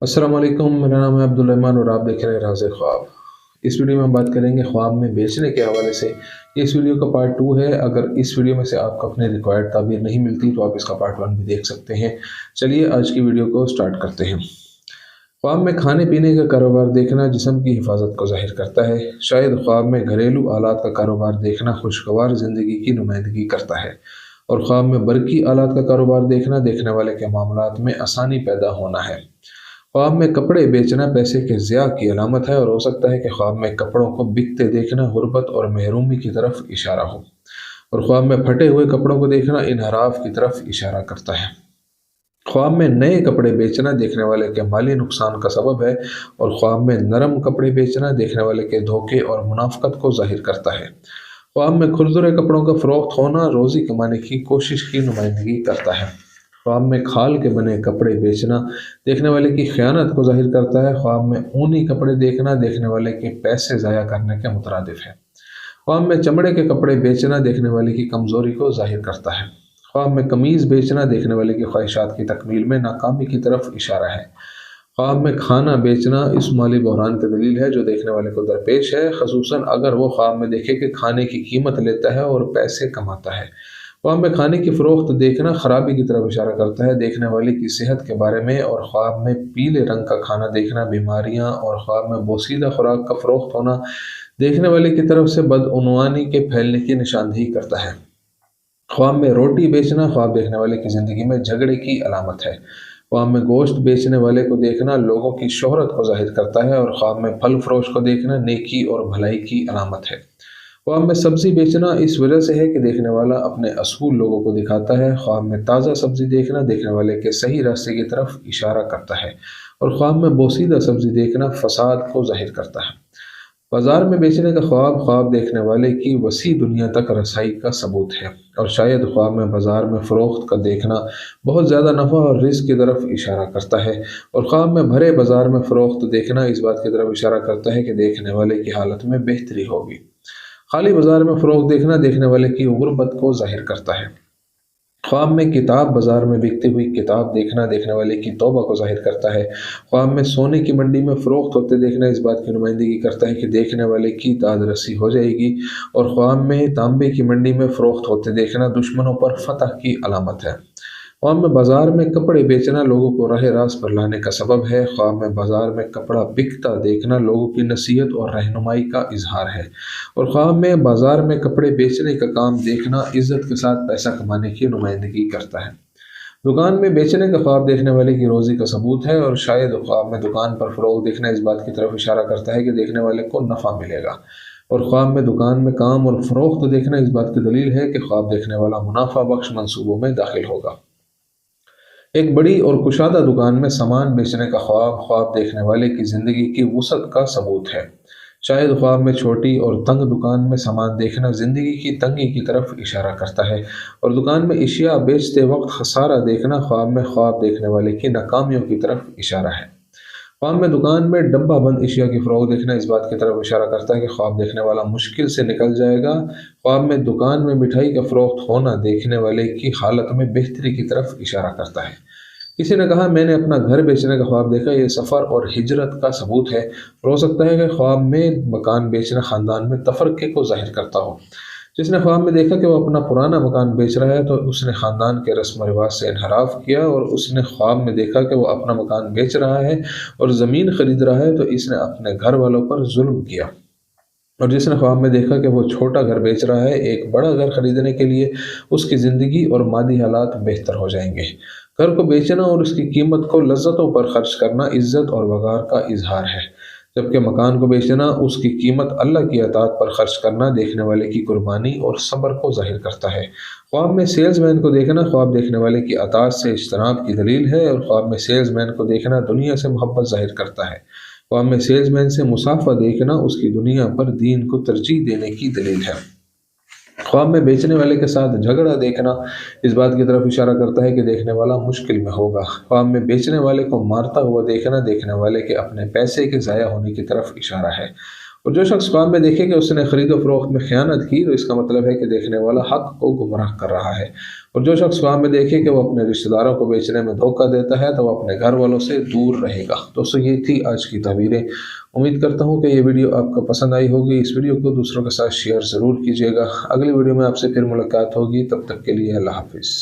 अस्सलाम वालेकुम, मेरा नाम है अब्दुल रहमान और आप देख रहे हैं राज़ ख्वाब। इस वीडियो में हम बात करेंगे ख्वाब में बेचने के हवाले से। इस वीडियो का पार्ट 2 है। अगर इस वीडियो में से आपको अपने रिक्वायर्ड ताबीर नहीं मिलती तो आप इसका पार्ट 1 भी देख सकते हैं। चलिए आज की वीडियो को स्टार्ट करते हैं। ख्वाब में खाने पीने का कारोबार देखना जिस्म की हिफाजत को ज़ाहिर करता है। शायद ख्वाब में घरेलू आलात का कारोबार देखना खुशगवार ज़िंदगी की नुमाइंदगी करता है। और ख्वाब में बरकी आलात का कारोबार देखना देखने वाले के मामलात में आसानी पैदा होना है। ख्वाब में कपड़े बेचना पैसे के ज़िया की अलामत है और हो सकता है कि ख्वाब में कपड़ों को बिकते देखना गुर्बत और महरूमी की तरफ इशारा हो। और ख्वाब में फटे हुए कपड़ों को देखना इनहराफ की तरफ इशारा करता है। ख्वाब में नए कपड़े बेचना देखने वाले के माली नुकसान का सबब है। और ख्वाब में नरम कपड़े बेचना देखने वाले के धोखे और मुनाफकत को जाहिर करता है। ख्वाब में खुरदुरे कपड़ों का फ़रोख्त होना रोज़ी कमाने की कोशिश की नुमाइंदगी करता है। ख्वाब में खाल के बने कपड़े बेचना देखने वाले की खयानत को जाहिर करता है। ख्वाब में ऊनी कपड़े देखना देखने वाले के पैसे ज़ाया करने के मुतरादिफ है। ख्वाब में चमड़े के कपड़े बेचना देखने वाले की कमज़ोरी को जाहिर करता है। ख्वाब में कमीज़ बेचना देखने वाले की ख्वाहिशात की तकमील में नाकामी की तरफ इशारा है। ख्वाब में खाना बेचना इस माली बहरान की दलील है जो देखने वाले को दरपेश है, खसूसन अगर वो ख्वाब में देखे कि खाने की कीमत लेता है और पैसे कमाता है। ख्वाब में खाने की फ़रोख्त देखना खराबी की तरफ इशारा करता है देखने वाले की सेहत के बारे में। और ख्वाब में पीले रंग का खाना देखना बीमारियां और ख्वाब में बोसीदा खुराक का फ़रोख्त होना देखने वाले की तरफ से बदउनवानी के फैलने की निशानदेही करता है। ख्वाब में रोटी बेचना ख्वाब देखने वाले की ज़िंदगी में झगड़े की अलामत है। ख्वाब में गोश्त बेचने वाले को देखना लोगों की शोहरत को जाहिर करता है। और ख्वाब में फल फरोश को देखना नेकी और भलाई की अलामत है। ख्वाब में सब्ज़ी बेचना इस वजह से है कि देखने वाला अपने असूल लोगों को दिखाता है। ख्वाब में ताज़ा सब्ज़ी देखना देखने वाले के सही रास्ते की तरफ इशारा करता है। और ख्वाब में बोसीदा सब्ज़ी देखना फसाद को जाहिर करता है। बाजार में बेचने का ख्वाब ख्वाब देखने वाले की वसी दुनिया तक रसाई का सबूत है। और शायद ख्वाब में बाजार में फ़रोख्त का देखना बहुत ज़्यादा नफ़ा और रिज़्क़ की तरफ इशारा करता है। और ख्वाब में भरे बाजार में फ़रोख्त देखना इस बात की तरफ इशारा करता है कि देखने वाले की हालत में बेहतरी होगी। खाली बाजार में फ़रोख्त देखना देखने वाले की गुर्बत को जाहिर करता है। ख्वाब में किताब बाजार में बिकती हुई किताब देखना देखने वाले की तौबा को जाहिर करता है। ख्वाब में सोने की मंडी में फ़रोख्त होते देखना इस बात की नुमाइंदगी करता है कि देखने वाले की दादरसी हो जाएगी। और ख्वाब में तांबे की मंडी में फ़रोख्त होते देखना दुश्मनों पर फतह की अलामत है। ख्वाब में बाजार में कपड़े बेचना लोगों को राह रास्त पर लाने का सबब है। ख्वाब में बाजार में कपड़ा बिकता देखना लोगों की नसीहत और रहनुमाई का इजहार है। और ख्वाब में बाजार में कपड़े बेचने का काम देखना इज्जत के साथ पैसा कमाने की नुमाइंदगी करता है। दुकान में बेचने का ख्वाब देखने वाले की रोज़ी का सबूत है। और शायद ख्वाब में दुकान पर फ़रोग देखना इस बात की तरफ इशारा करता है कि देखने वाले को नफ़ा मिलेगा। और ख्वाब में दुकान में काम और फ़रोख्त देखना इस बात की दलील है कि ख्वाब देखने वाला मुनाफा बख्श मंसूबों में दाखिल होगा। एक बड़ी और कुशादा दुकान में सामान बेचने का ख्वाब ख्वाब देखने वाले की ज़िंदगी की वुसअत का सबूत है। शायद ख्वाब में छोटी और तंग दुकान में सामान देखना ज़िंदगी की तंगी की तरफ इशारा करता है। और दुकान में अशिया बेचते वक्त खसारा देखना ख्वाब में ख्वाब देखने वाले की नाकामियों की तरफ इशारा है। ख्वाब में दुकान में डब्बा बंद अशिया की फ़रोग देखना इस बात की तरफ इशारा करता है कि ख्वाब देखने वाला मुश्किल से निकल जाएगा। ख्वाब में दुकान में मिठाई का फ़रोख्त होना देखने वाले की हालत में बेहतरी की तरफ इशारा करता है। किसी ने कहा मैंने अपना घर बेचने का ख्वाब देखा, ये सफ़र और हिजरत का सबूत है। और हो सकता है कि ख्वाब में मकान बेचना ख़ानदान में तफ़रक़े को ज़ाहिर करता हो। जिसने ख्वाब में देखा कि वो अपना पुराना मकान बेच रहा है तो उसने ख़ानदान के रस्म रिवाज से इनहराफ किया। और उसने ख्वाब में देखा कि वो अपना मकान बेच रहा है और ज़मीन ख़रीद रहा है तो इसने अपने घर वालों पर जुल्म किया। और जिसने ख्वाब में देखा कि वो छोटा घर बेच रहा है एक बड़ा घर खरीदने के लिए, उसकी ज़िंदगी और मादी हालात बेहतर हो जाएंगे। घर को बेचना और उसकी कीमत को लज्जतों पर खर्च करना इज़्ज़त और वक़ार का इजहार है, जबकि मकान को बेचना उसकी कीमत अल्लाह की अताअत पर खर्च करना देखने वाले की कुर्बानी और सब्र को ज़ाहिर करता है। ख्वाब में सेल्समैन को देखना ख्वाब देखने वाले की अताअत से इज्तनाब की दलील है। और ख्वाब में सेल्समैन को देखना दुनिया से मोहब्बत ज़ाहिर करता है। ख्वाब में सेल्समैन से मुसाफा देखना उसकी दुनिया पर दीन को तरजीह देने की दलील है। ख्वाब में बेचने वाले के साथ झगड़ा देखना इस बात की तरफ इशारा करता है कि देखने वाला मुश्किल में होगा। ख्वाब में बेचने वाले को मारता हुआ देखना देखने वाले के अपने पैसे के ज़ाया होने की तरफ इशारा है। और जो शख्स ख्वाब में देखे कि उसने खरीदो फरोख्त में खयानत की तो इसका मतलब है कि देखने वाला हक को गुमराह कर रहा है। और जो शख्स ख्वाब में देखे कि वो अपने रिश्तेदारों को बेचने में धोखा देता है तो वो अपने घर वालों से दूर रहेगा। दोस्तों ये थी आज की ताबीरें। उम्मीद करता हूँ कि ये वीडियो आपको पसंद आई होगी। इस वीडियो को दूसरों के साथ शेयर ज़रूर कीजिएगा। अगली वीडियो में आपसे फिर मुलाकात होगी, तब तक के लिए अल्लाह हाफिज़।